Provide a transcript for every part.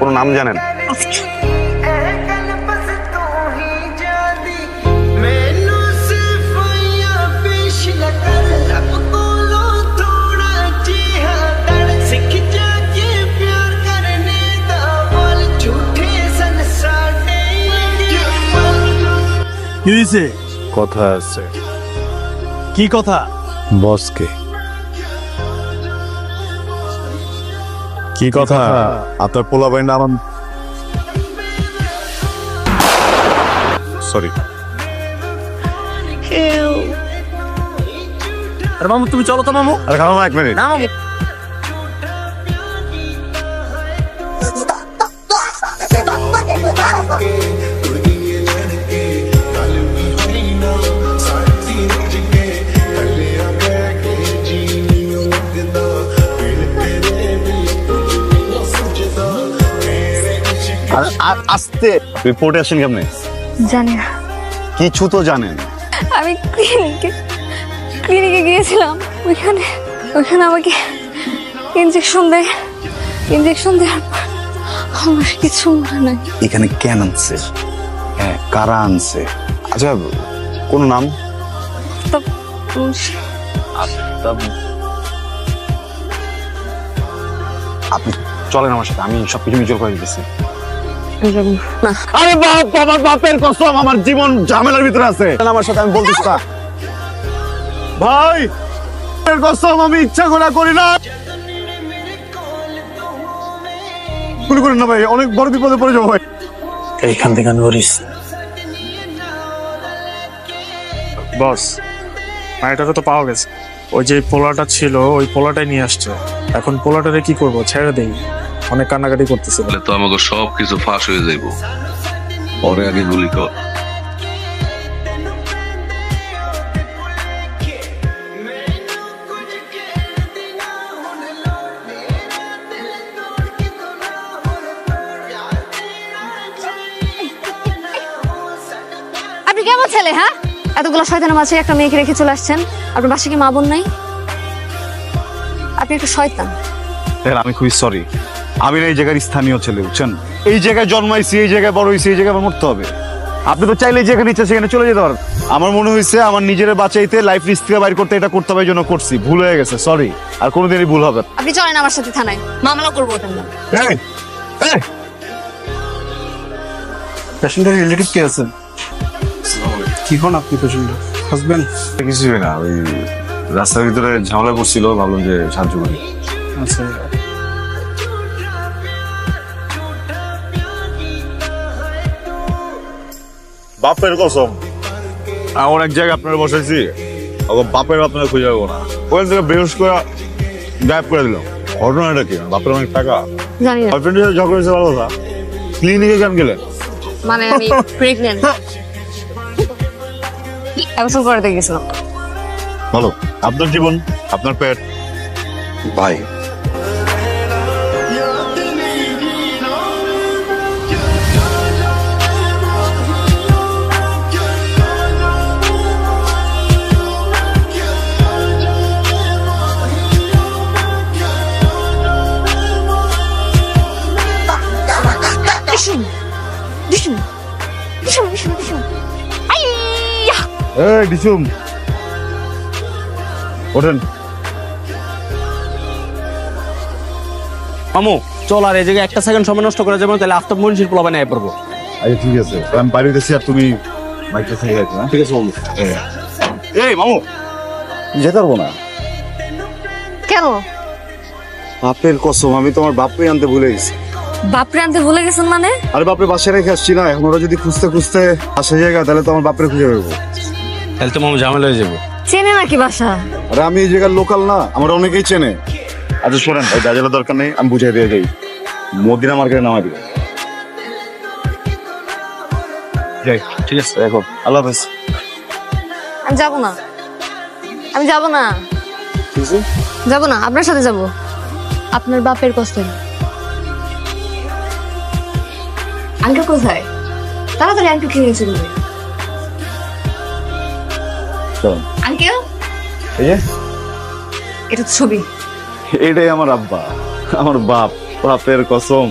কোনো নাম জানেন? কি হয়েছে? কথা আছে। কি কথা? বসকে। কি কথা? আপনার পোলাপাইন নাম সরি। আরে মামু তুমি চলো তো মামু। আরে খাও এক মিনিট। না মামু। আস্তে রিপোর্টে আসেন কেমনে? জানি না। কিছু তো জানেন। আমি ক্লিনিকে গিয়েছিলাম, ওইখানে আমাকে ইঞ্জেকশন দেওয়ার পর আমার কিছু মনে নাই। এখানে কেন আনছে? হ্যাঁ, কারা আনছে? আচ্ছা, কোন নাম? আপনি চলেন আমার সাথে, আমি সবকিছু মিউচুয়াল করে দিতেছি। আরে বাপ, আমার বাপের কসম, আমার জীবন ঝামেলার ভিতরে আছে। আমার সাথে আমি বলতেছি না ভাই, কসম আমি ইচ্ছা করি না। মনে করেন না ভাই, অনেক বড় বিপদে পড়ে যাবো ভাই। এইখান থেকে নড়িস বস। মাইটাকে তো পাওয়া গেছে। ওই যে পোলাটা ছিল, ওই পোলাটাই নিয়ে আসছে। এখন পোলাটারে কি করবো? ছেড়ে দেই। অনেক কান্নাকাটি করতেছে। তো আমাকে সবকিছু ফাঁস হয়ে যাইব। পরে আগে গুলি কর। আপনি কেমন ছেলে? হ্যাঁ, এতগুলো শয়তানের মাঝে একটা মেয়েকে রেখে চলে আসছেন। আপনার বাসায় কি মা বোন নাই? আপনি একটা শয়তান। আমি খুবই সরি। আমি না এই জায়গার স্থানীয় ছেলে, বুঝছেন? এই জায়গায় জন্মাইছি, এই জায়গায় বড় হয়েছি, এই জায়গায় আমার মরতে হবে। আপনি তো চাইলে যেখানে ইচ্ছা সেখানে চলে যেতে পারেন। আমার মনে হয়েছে আমার নিজের বাঁচাইতে, লাইফ রিস্ক থেকে বাইর করতে, এটা করতে হবে, এই জন্য করছি। ভুল হয়ে গেছে, সরি। আর কোনোদিনই ভুল হবে। আপনি চলেন আমার সাথে থানায়, মামলা করবো ওটার নামে। পেশেন্টের রিলেটিভ কে আছেন? কি হন আপনি পেশেন্টের হাজবেন্ড? কিছুই না, ওই রাস্তার ভিতরে ঝামেলা করছিল, ভাবলাম যে সাহায্য করি। আচ্ছা, বাপের কসম, এমন এক জায়গায় আপনারা বসাইছি, বাপের আপনারা খুঁজে যাবো না। ওখান থেকে বেহুশ করে গায়েব করে দিলাম। ঘটনাটা কি? বাপের অনেক টাকা। জানি না। বয়ফ্রেন্ডের সাথে ঝগড়া হয়েছে, ভালো কথা। ক্লিনিকে কেন গেলেন? মানে আমি প্রেগন্যান্ট। অ্যাবর্শন করাতে গেছিলাম। ভালো, আপনার জীবন, আপনার পেট। ভাই ডিসুম ওঠেন। মামু চল, আর এই জায়গায় একটা সেকেন্ড সময় নষ্ট করে যাবো, তাহলে আফতাব মনীষীর পোলাপানে আয় পড়বো। আচ্ছা ঠিক আছে, আমি বাড়ি গেছি আর তুমি বাইকটা থেকে যাচ্ছ। ঠিক আছে মামু। এই মামু, যেতে পারবো না। কেন? বাপের কসম, আমি তোমার বাপরে আনতে ভুলে গেছি। বাপরে আনতে ভুলে গেছেন মানে? আরে বাপরে বাসায় রেখে আসছি না, এখন ওরা যদি খুঁজতে খুঁজতে আসে জায়গা, তাহলে তো আমার বাপরে খুঁজে পাবো। তাহলে তো মামু ঝামেলা হয়ে যাবো। চেনে নাকি বাসা? আরে আমি এই জায়গার লোকাল না, আমার অনেকেই চেনে। আচ্ছা শোনেন, ওই গাজেলার দরকার নেই, আমি বুঝাই দিয়ে যাই। মদিনা মার্কেটে নামাই দিই। যাই, ঠিক আছে, এখন আল্লাহ হাফেজ। আমি যাবো না, আমি যাবো না, যাবো না, আপনার সাথে যাবো। আপনার বাপের কষ্ট। আঙ্কেল কোথায়? তাড়াতাড়ি আঙ্কেল খেয়ে চলবে। কারণ আঙ্কেল এই যে এটা তো ছবি। এটাই আমার আব্বা, আমার বাপ, বাপের কসম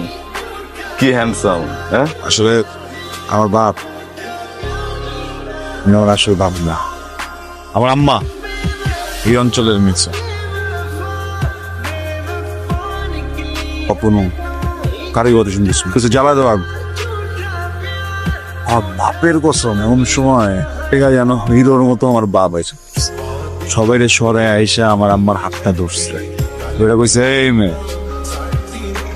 কি হ্যান্ডসাম। হ্যাঁ আসলে আমার বাপ, আমার আসলে বাপ না, আমার আম্মা এই অঞ্চলের মিছে অপনু কারিগরি শুনতেছি কিছু জ্বালা দেওয়া বাপের কসম। এমন সময় টেকা যেন হিরোর মতো আমার বাপ আছে, সবাই সরে আইসা আমার আম্মার হাতটা ধরছে, ওইটা কইছে এই মেয়ে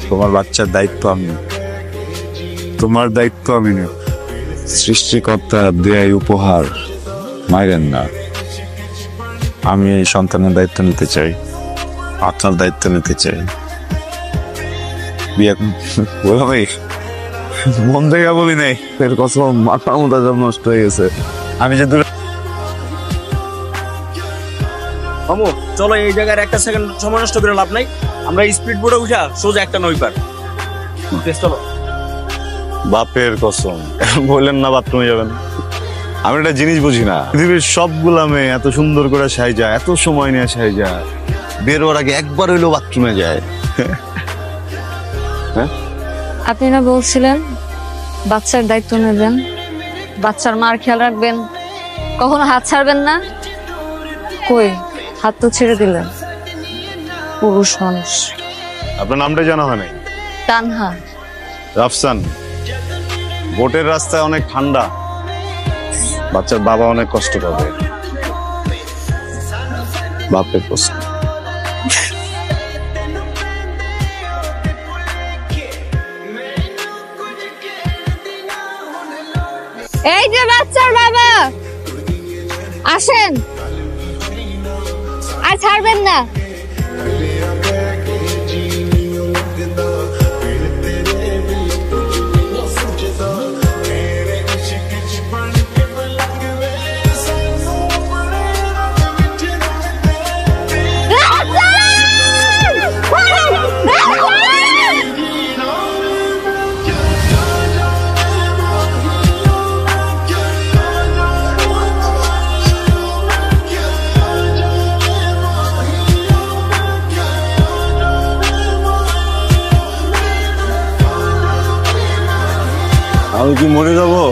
তোমার বাচ্চার দায়িত্ব আমি, তোমার দায়িত্ব আমি নেব। সৃষ্টিকর্তা দেয় উপহার মাইরেন না। আমি এই সন্তানের দায়িত্ব নিতে চাই, আপনার দায়িত্ব নিতে চাই। বিয়ে বলো ভাই, মন থেকে বলি নাই, এর কসম মাথা মোটা সব নষ্ট হয়ে গেছে। আমি যে দূরে মামু চলো, এই জায়গায় একটা সেকেন্ড সময় নষ্ট করে লাভ নাই, আমরা স্পিড বোটে উঠা সোজা একটা নই পার। চলো। বাপের কসম বললেন না বাথরুমে যাবেন। আমি একটা জিনিস বুঝি না, পৃথিবীর সবগুলা মেয়ে এত সুন্দর করে সাইজা, এত সময় নিয়ে সাইজা, বের হওয়ার আগে একবার হইলেও বাথরুমে যায়। আপনি না বলছিলেন বাচ্চার দায়িত্ব নেবেন, বাচ্চার মার খেয়াল রাখবেন, কখনো হাত ছাড়বেন না। কই হাত তো ছেড়ে দিলেন। পুরুষ মানুষ। আপনার নামটা জানা হয় নাই? তানহা। রাফসান। বোটের রাস্তায় অনেক ঠান্ডা, বাচ্চার বাবা অনেক কষ্ট পাবে। বাপের কষ্ট। এই যে বাচ্চার বাবা, আসেন, আর ছাড়বেন না। আমি কি মরে যাবো?